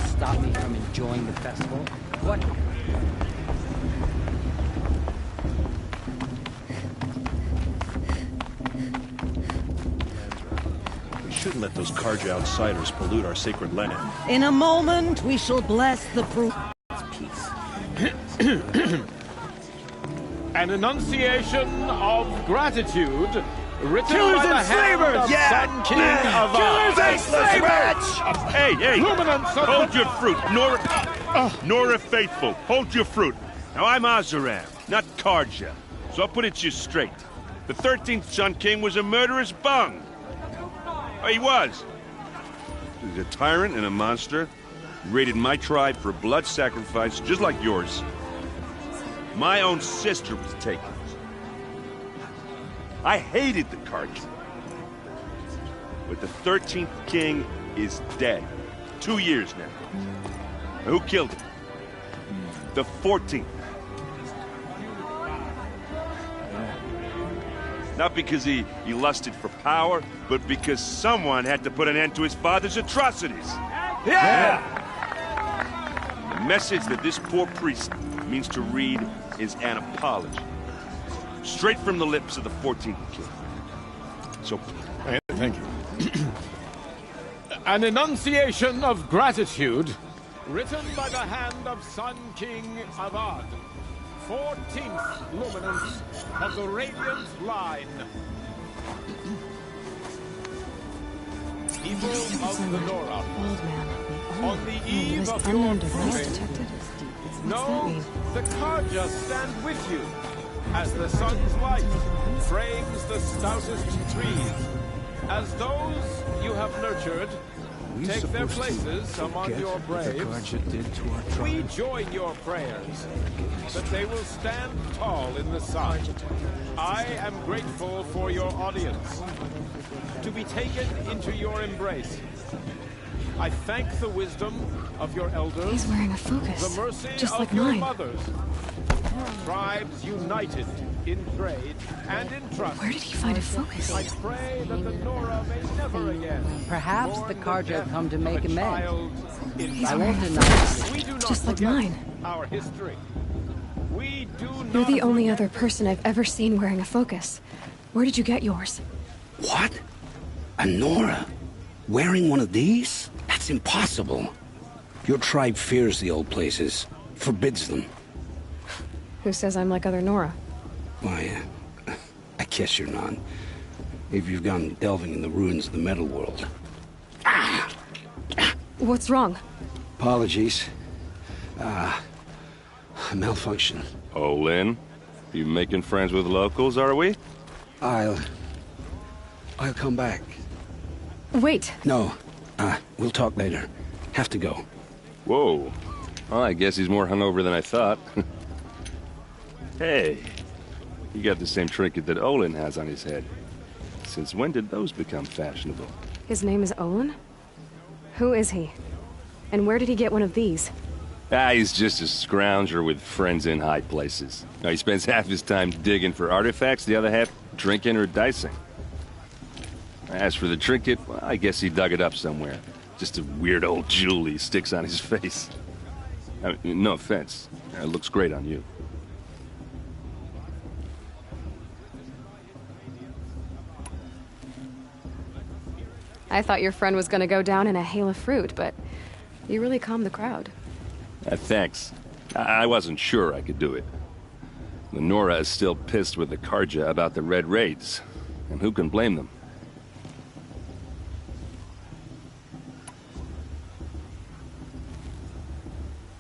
stop me from enjoying the festival? What? We shouldn't let those Karja outsiders pollute our sacred land. In a moment, we shall bless the fruit. Peace. An enunciation of gratitude written Killers by the and hand slavers! of Yeah! Sun King of Killers and slavers! Hey, hey! Luminance of Hold your fruit, Nora Faithful. Hold your fruit. Now I'm Azaram, not Karja, so I'll put it to you straight. The 13th Sun King was a murderous bung. Oh, he was. He's a tyrant and a monster. He raided my tribe for blood sacrifice, just like yours. My own sister was taken. I hated the Karja. But the 13th king is dead. 2 years now. Who killed him? The 14th. Not because he lusted for power, but because someone had to put an end to his father's atrocities. Yeah! The message that this poor priest means to read is an apology. Straight from the lips of the 14th king. So... Thank you. An enunciation of gratitude written by the hand of Sun King Avad, 14th luminance of the Radiant Line. People of the Nora, on the eve of your coming, know the Karja stand with you as the sun's light frames the stoutest trees. As those you have nurtured take their places among your braves, we join your prayers that they will stand tall in the sun. I am grateful for your audience, to be taken into your embrace. I thank the wisdom of your elders. He's wearing a focus, the mercy just of like your mine. mothers. Tribes united in trade and in trust. Where did he find a focus? I pray that the Nora may never again. Perhaps the Karja have come to make amends. He's I wearing won't a deny focus, We do not just like forget mine. our history. We do not You're the only forget. other person I've ever seen wearing a focus. Where did you get yours? What? A Nora? Wearing one of these? That's impossible. Your tribe fears the old places, forbids them. Who says I'm like other Nora? Why, I guess you're not. If you've gone delving in the ruins of the metal world. What's wrong? Apologies. A malfunction. Oh, Lynn? You making friends with locals, are we? I'll come back. Wait. No, we'll talk later. Have to go. Whoa. Well, I guess he's more hungover than I thought. Hey, you got the same trinket that Olin has on his head. Since when did those become fashionable? His name is Olin? Who is he? And where did he get one of these? He's just a scrounger with friends in high places. Now, he spends half his time digging for artifacts, the other half drinking or dicing. As for the trinket, well, I guess he dug it up somewhere. Just a weird old jewel he sticks on his face. I mean, no offense. It looks great on you. I thought your friend was gonna go down in a hail of fruit, but you really calmed the crowd. Thanks. I wasn't sure I could do it. The Nora is still pissed with the Karja about the Red Raids, and who can blame them?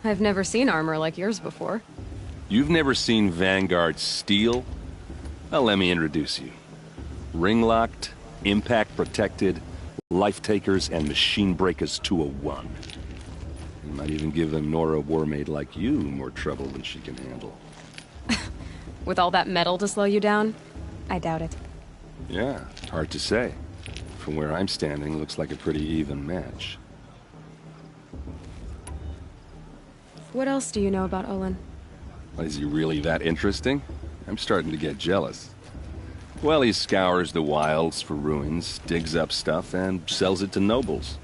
I've never seen armor like yours before. You've never seen Vanguard steel? Well, let me introduce you. Ring-locked, impact-protected, life-takers and machine breakers 201. You might even give a Nora warmaid like you more trouble than she can handle. With all that metal to slow you down? I doubt it. Yeah, hard to say. From where I'm standing, looks like a pretty even match. What else do you know about Olin? Is he really that interesting? I'm starting to get jealous. Well, he scours the wilds for ruins, digs up stuff, and sells it to nobles.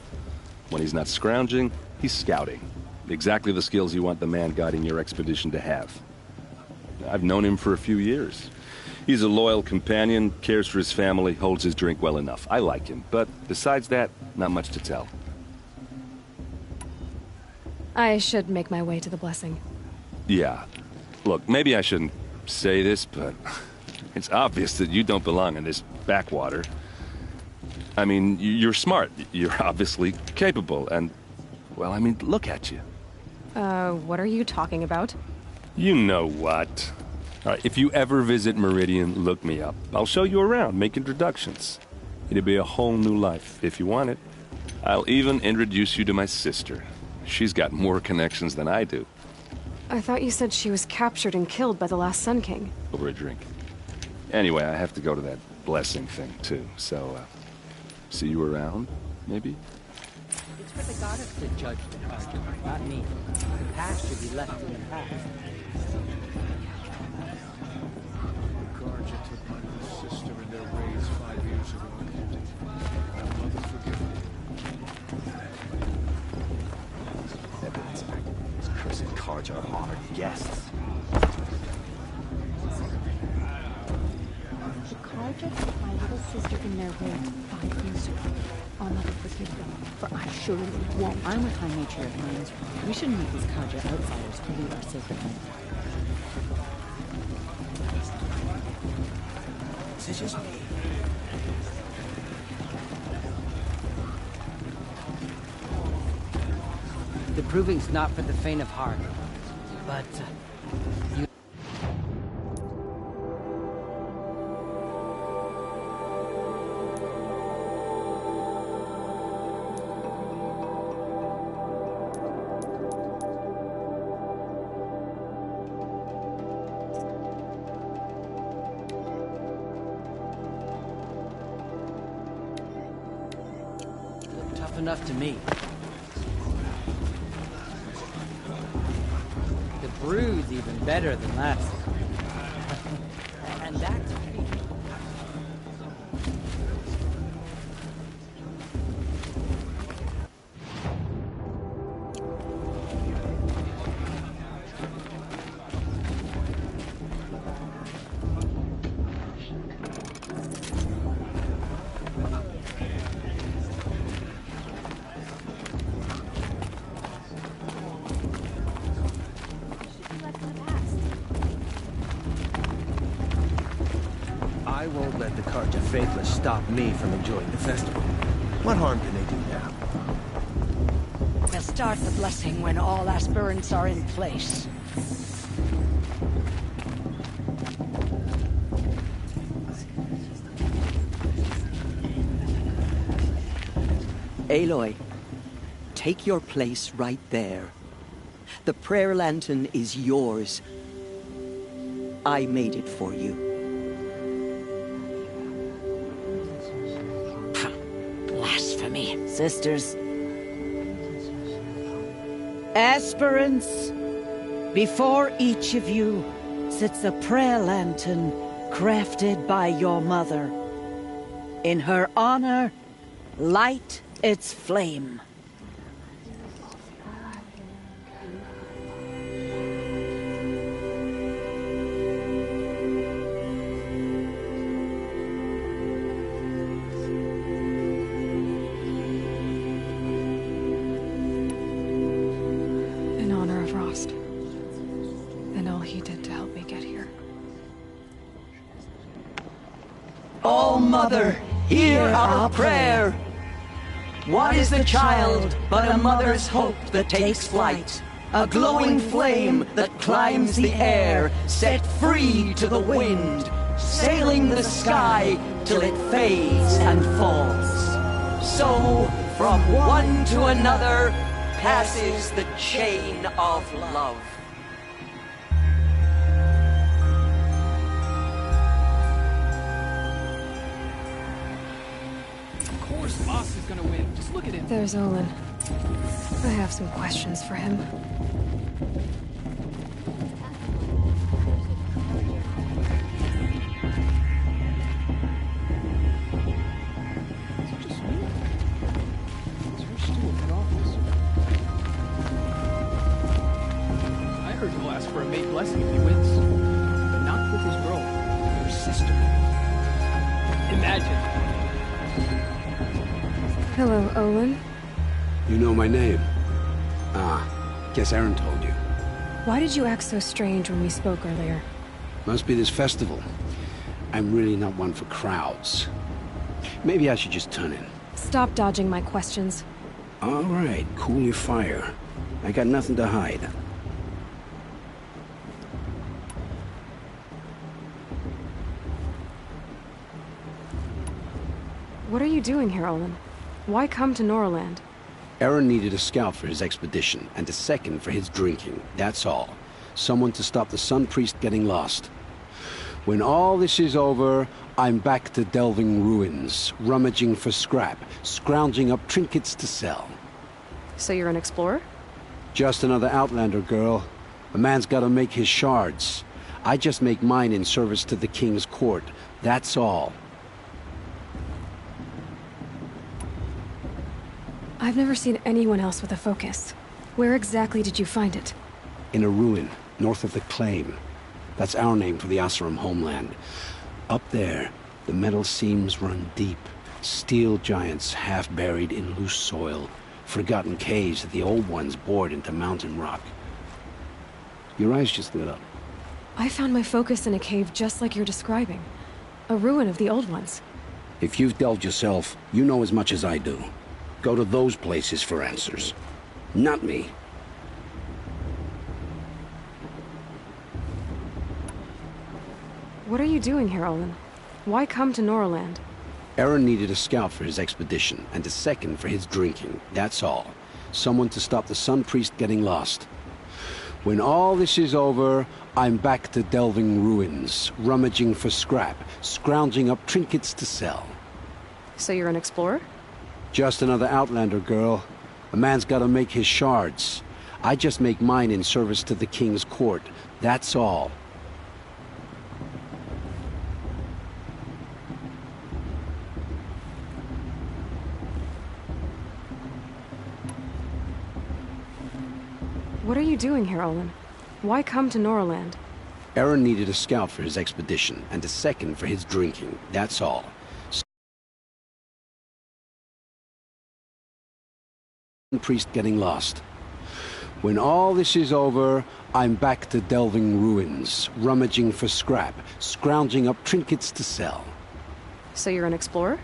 When he's not scrounging, He's scouting. Exactly the skills you want the man guiding your expedition to have. I've known him for a few years. He's a loyal companion, cares for his family, holds his drink well enough. I like him, but besides that, not much to tell. I should make my way to the blessing. Yeah. Look, maybe I shouldn't say this, but it's obvious that you don't belong in this backwater. I mean, you're smart. You're obviously capable, and, well, I mean, look at you. What are you talking about? You know what. All right, if you ever visit Meridian, look me up. I'll show you around, make introductions. It'll be a whole new life, if you want it. I'll even introduce you to my sister. She's got more connections than I do. I thought you said she was captured and killed by the last Sun King. Over a drink. Anyway, I have to go to that blessing thing, too, so, see you around, maybe? It's for the goddess to judge the Carja, not me. The past should be left in the past. Carja took my little sister in their raids 5 years ago. I'll never forgive them. Evidence. These cursed cards are honored guests. The Carja took my little sister in their raid 5 years ago. I'll never forgive them, for I surely won't. I'm with High Nature of Things. We shouldn't make these Carja outsiders pollute our sacred land. This is just me. The proving's not for the faint of heart. But, you... look tough enough to me. The brew's even better than last. And that's me. I won't let the Carja Faithless stop me from enjoying the festival. What harm can they do now? We'll start the blessing when all aspirants are in place. Aloy, take your place right there. The prayer lantern is yours. I made it for you. Blasphemy, sisters. Aspirants, before each of you sits a prayer lantern crafted by your mother. In her honor, light its flame. In honor of Rost. And all he did to help me get here. Oh, Mother, hear our prayer. What is the child but a mother's hope that takes flight? A glowing flame that climbs the air, set free to the wind, sailing the sky till it fades and falls. So, from one to another, passes the chain of love. Of course, Boss is gonna win. Just look at him. There's Olin. I have some questions for him. ask for a mate blessing if he wins. But not with his girl, your sister. Imagine. Hello, Olin. You know my name? Ah, guess Aaron told you. Why did you act so strange when we spoke earlier? Must be this festival. I'm really not one for crowds. Maybe I should just turn in. Stop dodging my questions. All right, cool your fire. I got nothing to hide. What are you doing here, Olin? Why come to Norland? Aaron needed a scout for his expedition, and a second for his drinking. That's all. Someone to stop the Sun Priest getting lost. When all this is over, I'm back to delving ruins, rummaging for scrap, scrounging up trinkets to sell. So you're an explorer? Just another Outlander, girl. A man's gotta make his shards. I just make mine in service to the King's court. That's all. I've never seen anyone else with a focus. Where exactly did you find it? In a ruin, north of the Claim. That's our name for the Oseram homeland. Up there, the metal seams run deep. Steel giants half buried in loose soil. Forgotten caves that the old ones bored into mountain rock. Your eyes just lit up. I found my focus in a cave just like you're describing. A ruin of the old ones. If you've delved yourself, you know as much as I do. Go to those places for answers. Not me. What are you doing here, Olin? Why come to Norland? Aaron needed a scout for his expedition, and a second for his drinking. That's all. Someone to stop the Sun Priest getting lost. When all this is over, I'm back to delving ruins, rummaging for scrap, scrounging up trinkets to sell. So you're an explorer? Just another Outlander, girl. A man's gotta make his shards. I just make mine in service to the King's court. That's all. What are you doing here, Olin? Why come to Norland? Aaron needed a scout for his expedition, and a second for his drinking. That's all. Priest getting lost. When all this is over, I'm back to delving ruins, rummaging for scrap, scrounging up trinkets to sell. So you're an explorer?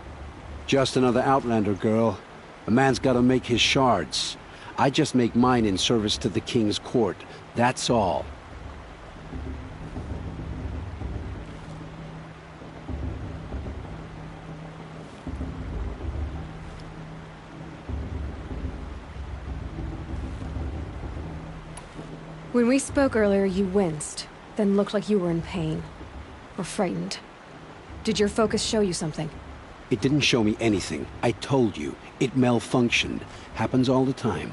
Just another Outlander, girl. A man's gotta make his shards. I just make mine in service to the King's court. That's all. When we spoke earlier, you winced, then looked like you were in pain. Or frightened. Did your focus show you something? It didn't show me anything. I told you. It malfunctioned. Happens all the time.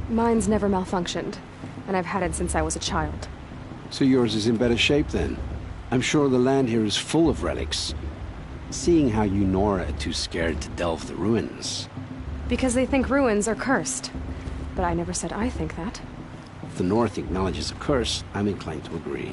Mine's never malfunctioned, and I've had it since I was a child. So yours is in better shape then? I'm sure the land here is full of relics. Seeing how you Nora are too scared to delve the ruins. Because they think ruins are cursed. But I never said I think that. If the North acknowledges a curse, I'm inclined to agree.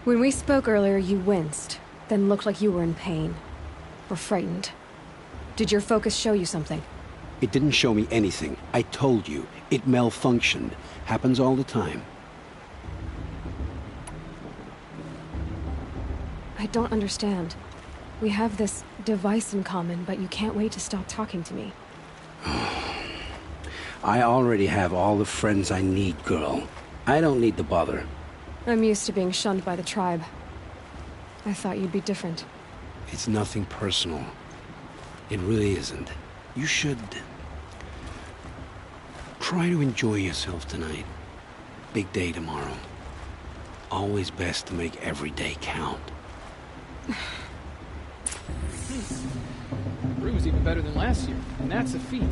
When we spoke earlier, you winced, then looked like you were in pain. Or frightened. Did your focus show you something? It didn't show me anything. I told you. It malfunctioned. Happens all the time. I don't understand. We have this device in common, but you can't wait to stop talking to me. I already have all the friends I need, girl. I don't need the bother. I'm used to being shunned by the tribe. I thought you'd be different. It's nothing personal. It really isn't. You should... try to enjoy yourself tonight. Big day tomorrow. Always best to make every day count. Brew's even better than last year, and that's a feat.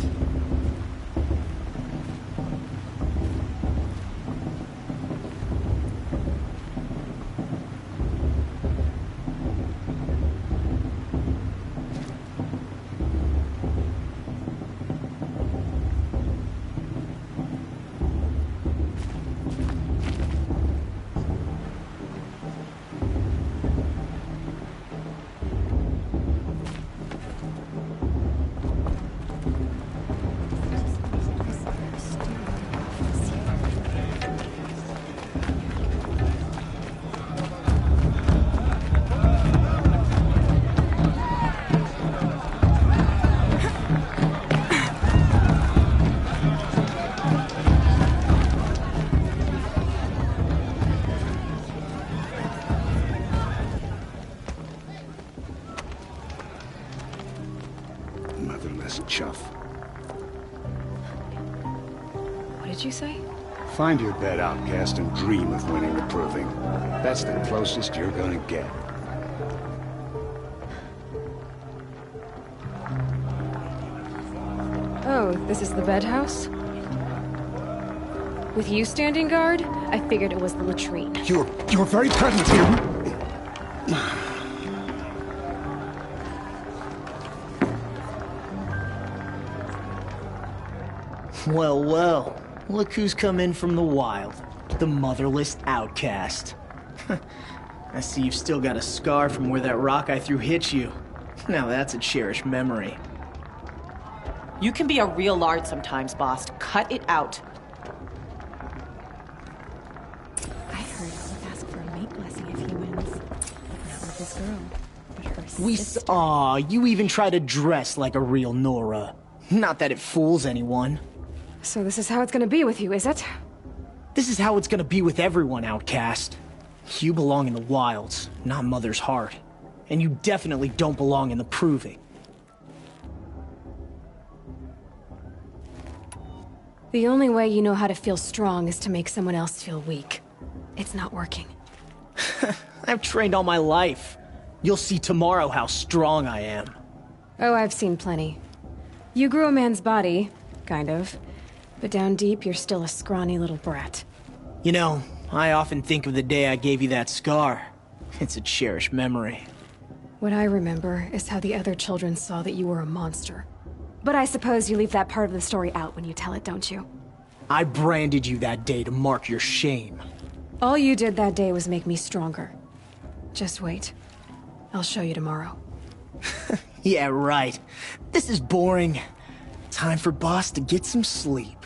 Motherless chuff. What did you say? Find your bed, outcast, and dream of winning the proving. That's the closest you're gonna get. Oh, this is the bed house? With you standing guard, I figured it was the latrine. Your very presence here... Well, well. Look who's come in from the wild. The motherless outcast. I see you've still got a scar from where that rock I threw hit you. Now that's a cherished memory. You can be a real lard sometimes, boss. Cut it out. I heard he'll ask for a mate blessing if he wins. But not with this girl, but her sister. Aw, you even try to dress like a real Nora. Not that it fools anyone. So this is how it's gonna be with you, is it? This is how it's gonna be with everyone, outcast. You belong in the wilds, not Mother's heart. And you definitely don't belong in the proving. The only way you know how to feel strong is to make someone else feel weak. It's not working. I've trained all my life. You'll see tomorrow how strong I am. Oh, I've seen plenty. You grew a man's body, kind of. But down deep, you're still a scrawny little brat. You know, I often think of the day I gave you that scar. It's a cherished memory. What I remember is how the other children saw that you were a monster. But I suppose you leave that part of the story out when you tell it, don't you? I branded you that day to mark your shame. All you did that day was make me stronger. Just wait. I'll show you tomorrow. Yeah, right. This is boring. Time for Boss to get some sleep.